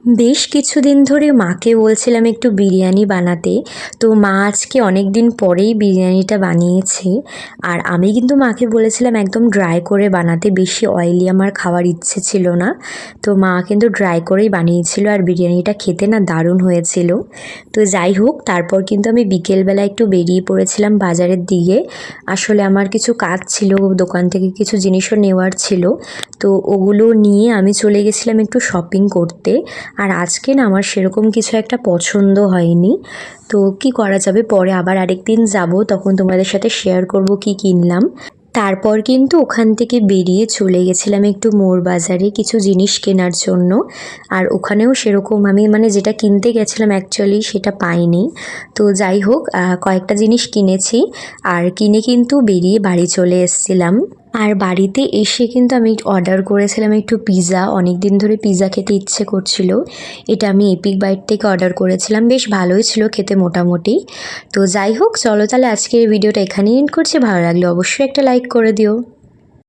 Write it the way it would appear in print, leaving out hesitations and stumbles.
বেশ কিছুদিন ধরে মাকে বলছিলাম একটু বিরিয়ানি বানাতে। তো মা আজকে অনেক দিন পরেই বিরিয়ানিটা বানিয়েছে। আর আমি কিন্তু মাকে বলেছিলাম একদম ড্রাই করে বানাতে, বেশি অয়েলি আমার খাওয়ার ইচ্ছে ছিল না। তো মা কিন্তু ড্রাই করেই বানিয়েছিল আর বিরিয়ানিটা খেতে না দারুণ হয়েছিল। তো যাই হোক, তারপর কিন্তু আমি বিকেলবেলা একটু বেরিয়ে পড়েছিলাম বাজারের দিকে। আসলে আমার কিছু কাজ ছিল, দোকান থেকে কিছু জিনিসও নেওয়ার ছিল। তো ওগুলো নিয়ে আমি চলে গেছিলাম একটু শপিং করতে। আর আজকে না আমার সেরকম কিছু একটা পছন্দ হয়নি। তো কি করা যাবে, পরে আবার আরেকদিন যাব, তখন তোমাদের সাথে শেয়ার করব কি কিনলাম। তারপর কিন্তু ওখান থেকে বেরিয়ে চলে গেছিলাম একটু মোড় বাজারে কিছু জিনিস কেনার জন্য। আর ওখানেও সেরকম আমি যেটা কিনতে গেছিলাম অ্যাকচুয়ালি সেটা পাইনি। তো যাই হোক, কয়েকটা জিনিস কিনেছি আর কিনে কিন্তু বেরিয়ে বাড়ি চলে এসেছিলাম। আর বাড়িতে এসে কিন্তু আমি অর্ডার করেছিলাম একটু পিৎজা, অনেক দিন ধরে পিৎজা খেতে ইচ্ছে করছিল। এটা আমি এপিক বাইট থেকে অর্ডার করেছিলাম, বেশ ভালোই ছিল খেতে মোটামুটি। তো যাই হোক, চলো তাহলে আজকের ভিডিওটা এখানেই এন্ড করছি। ভালো লাগলে অবশ্যই একটা লাইক করে দিও।